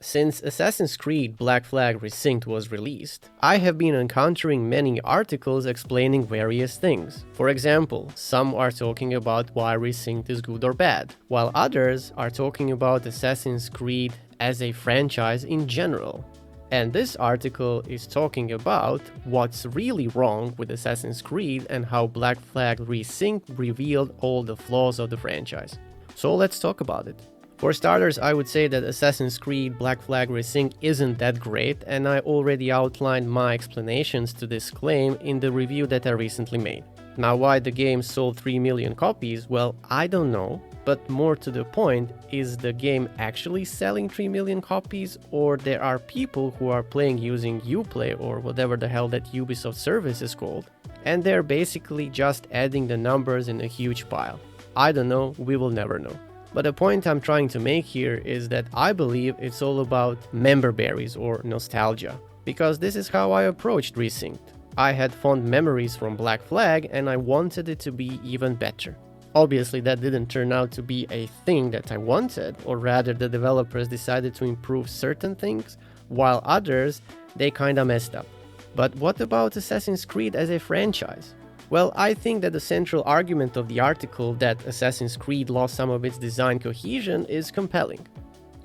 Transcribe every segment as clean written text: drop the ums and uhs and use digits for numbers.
Since Assassin's Creed Black Flag Resynced was released, I have been encountering many articles explaining various things. For example, some are talking about why Resynced is good or bad, while others are talking about Assassin's Creed as a franchise in general. And this article is talking about what's really wrong with Assassin's Creed and how Black Flag Resynced revealed all the flaws of the franchise. So let's talk about it. For starters, I would say that Assassin's Creed Black Flag Resynced isn't that great, and I already outlined my explanations to this claim in the review that I recently made. Now, why the game sold 3 million copies, well, I don't know, but more to the point, is the game actually selling 3 million copies, or there are people who are playing using Uplay or whatever the hell that Ubisoft service is called, and they're basically just adding the numbers in a huge pile. I don't know, we will never know. But the point I'm trying to make here is that I believe it's all about member berries or nostalgia, because this is how I approached Resynced. I had fond memories from Black Flag and I wanted it to be even better. Obviously that didn't turn out to be a thing that I wanted, or rather the developers decided to improve certain things, while others, they kinda messed up. But what about Assassin's Creed as a franchise? Well, I think that the central argument of the article that Assassin's Creed lost some of its design cohesion is compelling.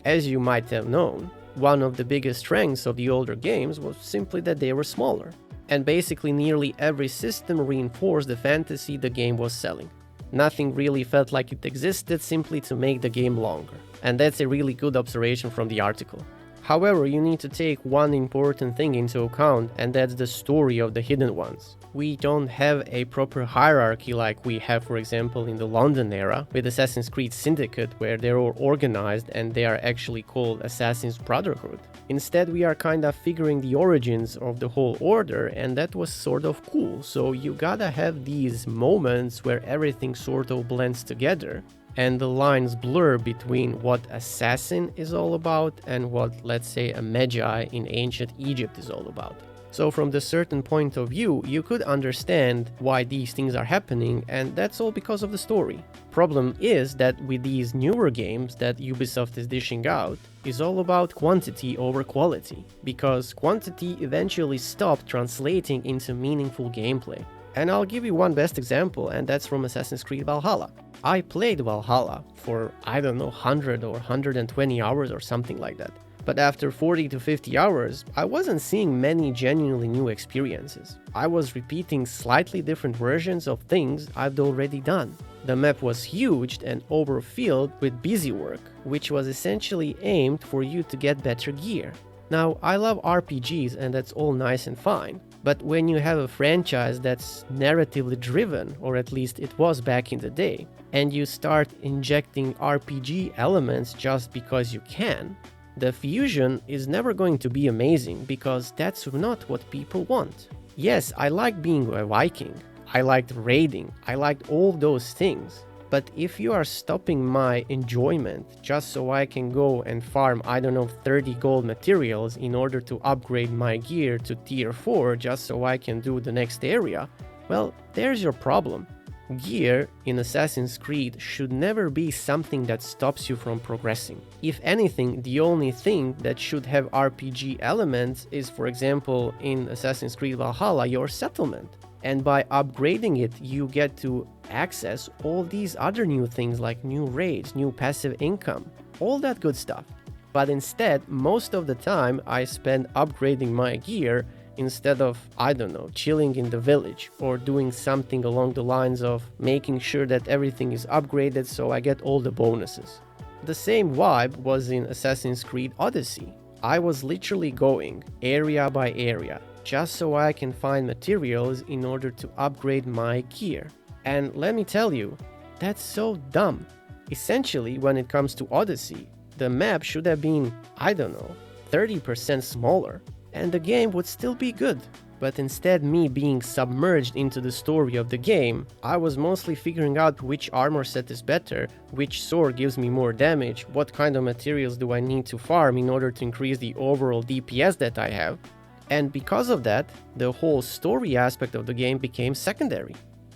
As you might have known, one of the biggest strengths of the older games was simply that they were smaller, and basically nearly every system reinforced the fantasy the game was selling. Nothing really felt like it existed simply to make the game longer, and that's a really good observation from the article. However, you need to take one important thing into account, and that's the story of the Hidden Ones. We don't have a proper hierarchy like we have, for example, in the London era with Assassin's Creed Syndicate, where they're all organized and they are actually called Assassin's Brotherhood. Instead, we are kinda figuring the origins of the whole order, and that was sort of cool. So you gotta have these moments where everything sort of blends together and the lines blur between what assassin is all about and what, let's say, a magi in ancient Egypt is all about. So from the certain point of view, you could understand why these things are happening, and that's all because of the story. Problem is that with these newer games that Ubisoft is dishing out, is all about quantity over quality, because quantity eventually stopped translating into meaningful gameplay. And I'll give you one best example, and that's from Assassin's Creed Valhalla. I played Valhalla for, I don't know, 100 or 120 hours or something like that. But after 40 to 50 hours, I wasn't seeing many genuinely new experiences. I was repeating slightly different versions of things I'd already done. The map was huge and overfilled with busy work, which was essentially aimed for you to get better gear. Now, I love RPGs and that's all nice and fine, but when you have a franchise that's narratively driven, or at least it was back in the day, and you start injecting RPG elements just because you can, the fusion is never going to be amazing, because that's not what people want. Yes, I like being a Viking, I liked raiding, I liked all those things, but if you are stopping my enjoyment just so I can go and farm, I don't know, 30 gold materials in order to upgrade my gear to tier 4 just so I can do the next area, well, there's your problem. Gear in Assassin's Creed should never be something that stops you from progressing. If anything, the only thing that should have RPG elements is, for example, in Assassin's Creed Valhalla, your settlement. And by upgrading it, you get to access all these other new things like new raids, new passive income, all that good stuff. But instead, most of the time, I spend upgrading my gear instead of, I don't know, chilling in the village or doing something along the lines of making sure that everything is upgraded so I get all the bonuses. The same vibe was in Assassin's Creed Odyssey. I was literally going area by area just so I can find materials in order to upgrade my gear. And let me tell you, that's so dumb. Essentially, when it comes to Odyssey, the map should have been, I don't know, 30% smaller, and the game would still be good. But instead, me being submerged into the story of the game, I was mostly figuring out which armor set is better, which sword gives me more damage, what kind of materials do I need to farm in order to increase the overall DPS that I have. And because of that, the whole story aspect of the game became secondary.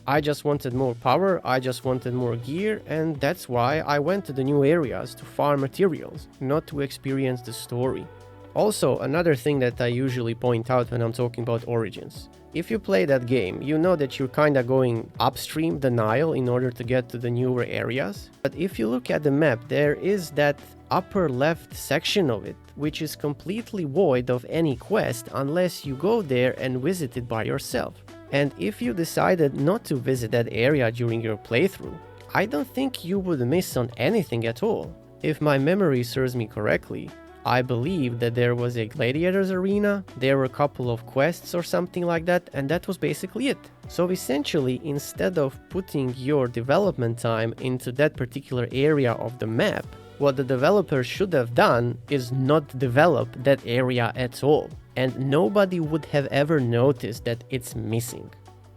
I just wanted more power, I just wanted more gear, and that's why I went to the new areas to farm materials, not to experience the story. Also, another thing that I usually point out when I'm talking about Origins. If you play that game, you know that you're kinda going upstream the Nile in order to get to the newer areas. But if you look at the map, there is that upper left section of it, which is completely void of any quest unless you go there and visit it by yourself. And if you decided not to visit that area during your playthrough, I don't think you would miss on anything at all. If my memory serves me correctly, I believe that there was a gladiators arena, there were a couple of quests or something like that, and that was basically it. So essentially, instead of putting your development time into that particular area of the map, what the developer should have done is not develop that area at all, and nobody would have ever noticed that it's missing.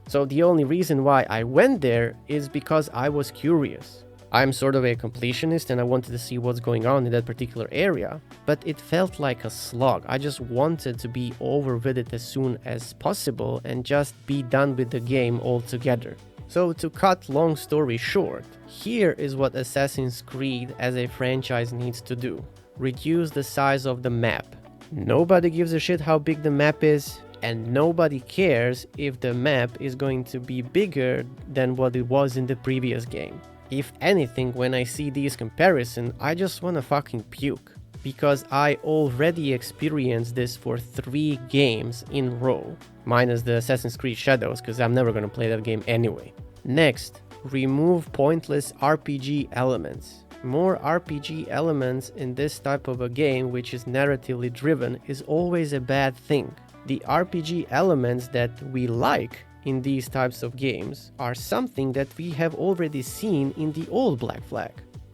So the only reason why I went there is because I was curious. I'm sort of a completionist and I wanted to see what's going on in that particular area, but it felt like a slog. I just wanted to be over with it as soon as possible and just be done with the game altogether. So to cut long story short, here is what Assassin's Creed as a franchise needs to do. Reduce the size of the map. Nobody gives a shit how big the map is, and nobody cares if the map is going to be bigger than what it was in the previous game. If anything, when I see these comparisons, I just wanna fucking puke. Because I already experienced this for 3 games in a row. Minus the Assassin's Creed Shadows, because I'm never gonna play that game anyway. Next, remove pointless RPG elements. More RPG elements in this type of a game, which is narratively driven, is always a bad thing. The RPG elements that we like in these types of games are something that we have already seen in the old Black Flag.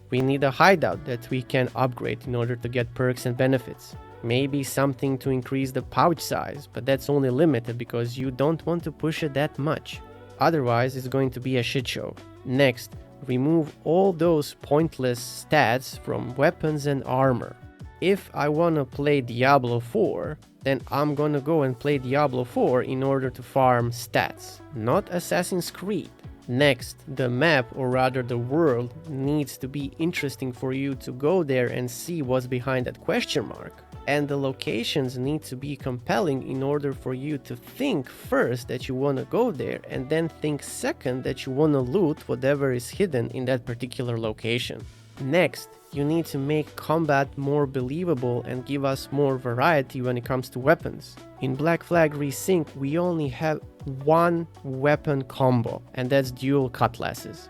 We need a hideout that we can upgrade in order to get perks and benefits. Maybe something to increase the pouch size, but that's only limited because you don't want to push it that much. Otherwise, it's going to be a shit show. Next, remove all those pointless stats from weapons and armor. If I wanna play Diablo 4, then I'm gonna go and play Diablo 4 in order to farm stats, not Assassin's Creed. Next, the map, or rather the world, needs to be interesting for you to go there and see what's behind that question mark. And the locations need to be compelling in order for you to think first that you want to go there, and then think second that you want to loot whatever is hidden in that particular location. Next, you need to make combat more believable and give us more variety when it comes to weapons. In Black Flag Resynced, we only have one weapon combo, and that's dual cutlasses.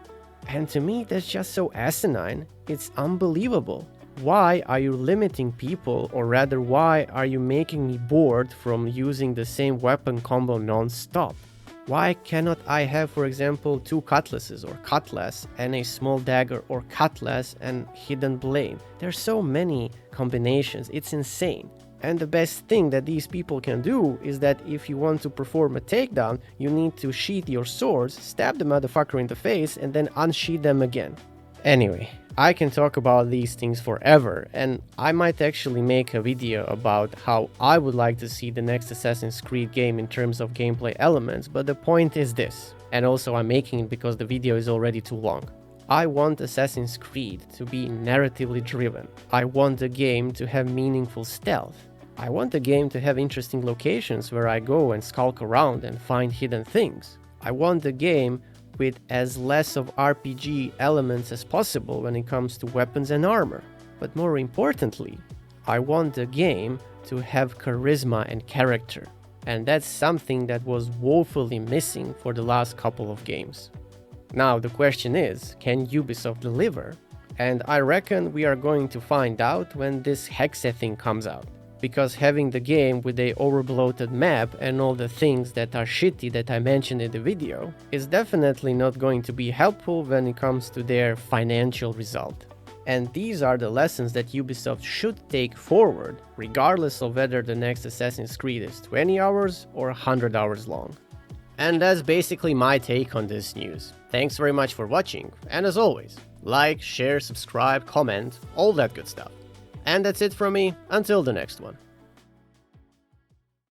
And to me, that's just so asinine, it's unbelievable. Why are you limiting people, or rather why are you making me bored from using the same weapon combo non-stop? Why cannot I have, for example, 2 cutlasses or cutlass and a small dagger, or cutlass and hidden blade? There's so many combinations, it's insane. And the best thing that these people can do is that if you want to perform a takedown, you need to sheath your swords, stab the motherfucker in the face, and then unsheath them again. Anyway, I can talk about these things forever, and I might actually make a video about how I would like to see the next Assassin's Creed game in terms of gameplay elements, but the point is this, and also I'm making it because the video is already too long. I want Assassin's Creed to be narratively driven. I want the game to have meaningful stealth. I want the game to have interesting locations where I go and skulk around and find hidden things. I want the game with as less of RPG elements as possible when it comes to weapons and armor. But more importantly, I want the game to have charisma and character. And that's something that was woefully missing for the last couple of games. Now the question is, can Ubisoft deliver? And I reckon we are going to find out when this Hexa thing comes out. Because having the game with a overbloated map and all the things that are shitty that I mentioned in the video is definitely not going to be helpful when it comes to their financial result. And these are the lessons that Ubisoft should take forward, regardless of whether the next Assassin's Creed is 20 hours or 100 hours long. And that's basically my take on this news. Thanks very much for watching, and as always, like, share, subscribe, comment, all that good stuff. And that's it from me, until the next one.